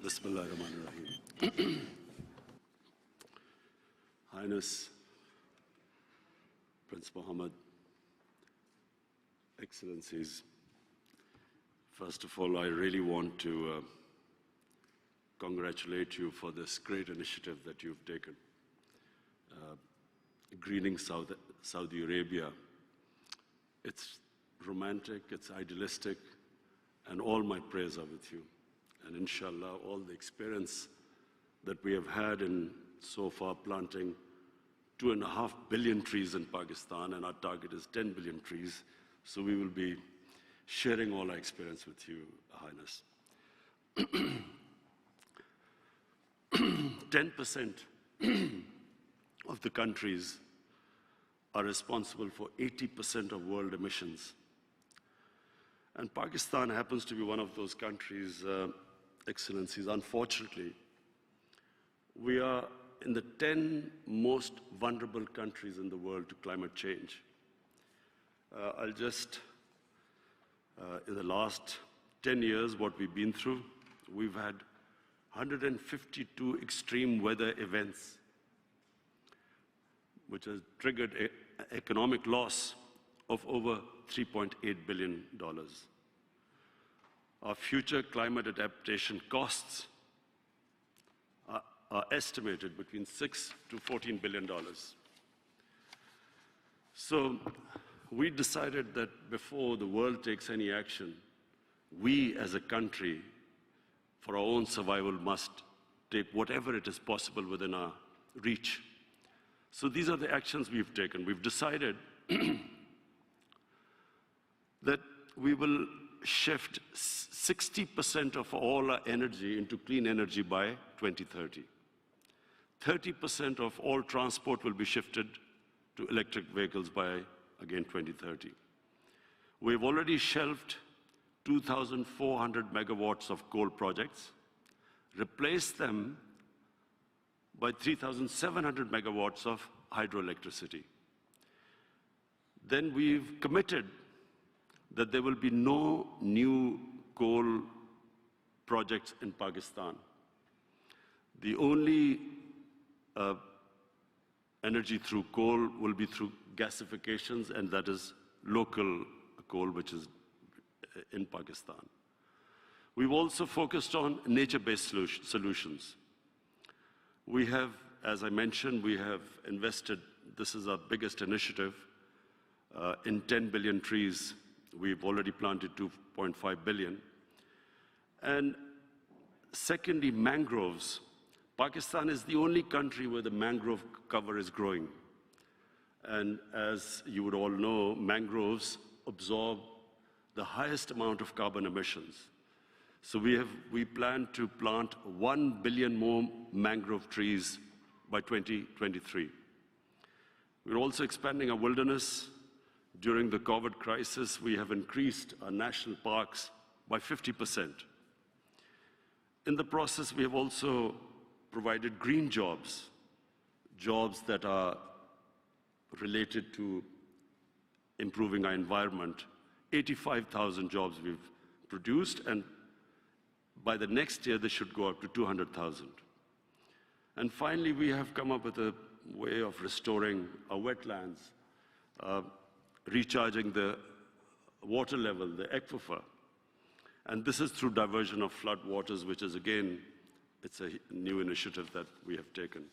Bismillahirrahmanirrahim. Highness, Prince Mohammed, Excellencies, first of all, I really want to congratulate you for this great initiative that you've taken. Greening Saudi Arabia. It's romantic, it's idealistic, and all my prayers are with you. And inshallah, all the experience that we have had in so far planting 2.5 billion trees in Pakistan, and our target is 10 billion trees. So we will be sharing all our experience with you, Highness. 10% of the countries are responsible for 80% of world emissions. And Pakistan happens to be one of those countries, Excellencies. Unfortunately, we are in the 10 most vulnerable countries in the world to climate change. I'll just, in the last 10 years, what we've been through, we've had 152 extreme weather events, which has triggered economic loss of over $3.8 billion. Our future climate adaptation costs are estimated between $6 to $14 billion. So we decided that before the world takes any action, we as a country, for our own survival, must take whatever it is possible within our reach. So these are the actions we've taken. We've decided that we will shift 60% of all our energy into clean energy by 2030. 30% of all transport will be shifted to electric vehicles by, again, 2030. We've already shelved 2,400 megawatts of coal projects, replaced them by 3,700 megawatts of hydroelectricity. Then we've committed that there will be no new coal projects in Pakistan. The only energy through coal will be through gasifications, and that is local coal, which is in Pakistan. We've also focused on nature-based solutions. We have, as I mentioned, we have invested, this is our biggest initiative, in 10 billion trees. We've already planted 2.5 billion. And secondly, mangroves. Pakistan is the only country where the mangrove cover is growing. And as you would all know, mangroves absorb the highest amount of carbon emissions. So we plan to plant 1 billion more mangrove trees by 2023. We're also expanding our wilderness. During the COVID crisis, we have increased our national parks by 50%. In the process, we have also provided green jobs, jobs that are related to improving our environment. 85,000 jobs we've produced, and by the next year, they should go up to 200,000. And finally, we have come up with a way of restoring our wetlands, recharging the water level, the aquifer. And this is through diversion of flood waters, which is, again, it's a new initiative that we have taken.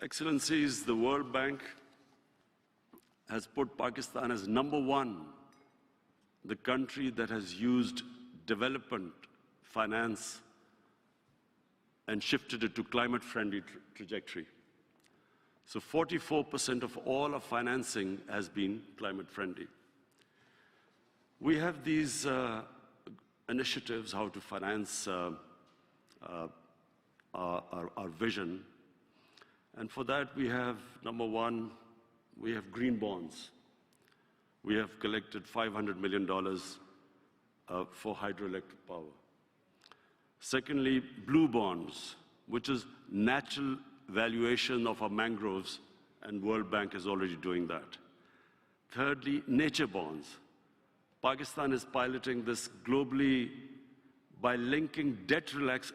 Excellencies, the World Bank has put Pakistan as #1, the country that has used development finance and shifted it to climate-friendly trajectory. So 44% of all our financing has been climate-friendly. We have these initiatives how to finance our vision. And for that, we have, #1, we have green bonds. We have collected $500 million for hydroelectric power. Secondly, blue bonds, which is natural valuation of our mangroves, and World Bank is already doing that. Thirdly, nature bonds. Pakistan is piloting this globally by linking debt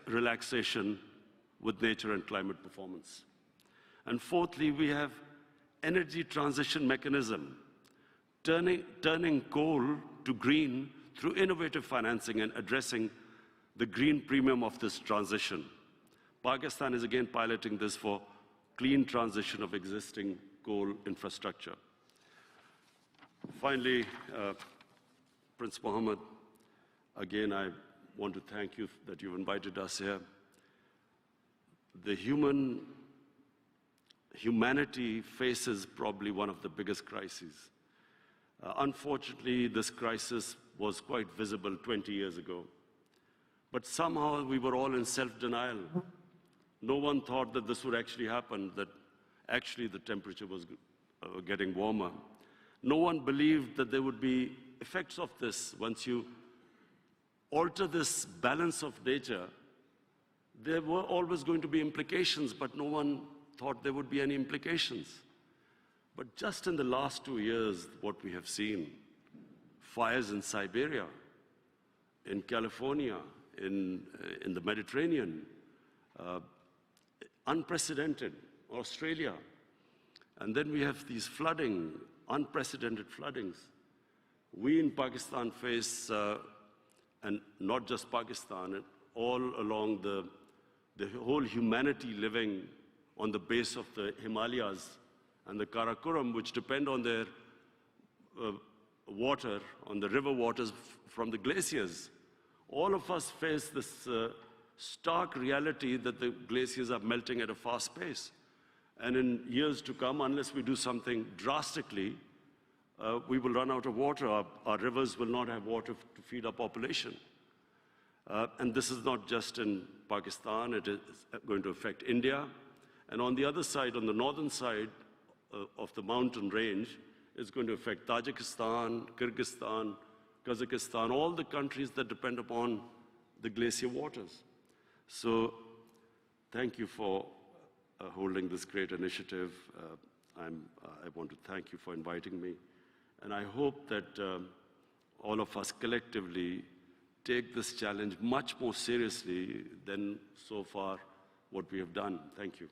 relaxation with nature and climate performance. And fourthly, we have energy transition mechanism, turning coal to green through innovative financing and addressing the green premium of this transition. Pakistan is again piloting this for clean transition of existing coal infrastructure. Finally, Prince Mohammed, again, I want to thank you that you've invited us here. The humanity faces probably one of the biggest crises. Unfortunately, this crisis was quite visible 20 years ago. But somehow we were all in self-denial. No one thought that this would actually happen, that actually the temperature was getting warmer. No one believed that there would be effects of this. Once you alter this balance of nature, there were always going to be implications, but no one thought there would be any implications. But just in the last 2 years, what we have seen, fires in Siberia, in California, in the Mediterranean, unprecedented, Australia. And then we have these flooding, unprecedented floodings. We in Pakistan face, and not just Pakistan, all along the whole humanity living on the base of the Himalayas and the Karakoram, which depend on their water, on the river waters from the glaciers. All of us face this stark reality that the glaciers are melting at a fast pace. And in years to come, unless we do something drastically, we will run out of water. Our rivers will not have water to feed our population. And this is not just in Pakistan, it is going to affect India. And on the other side, on the northern side of the mountain range, it's going to affect Tajikistan, Kyrgyzstan, Kazakhstan, all the countries that depend upon the glacier waters. So thank you for holding this great initiative. I want to thank you for inviting me. And I hope that all of us collectively take this challenge much more seriously than so far what we have done. Thank you.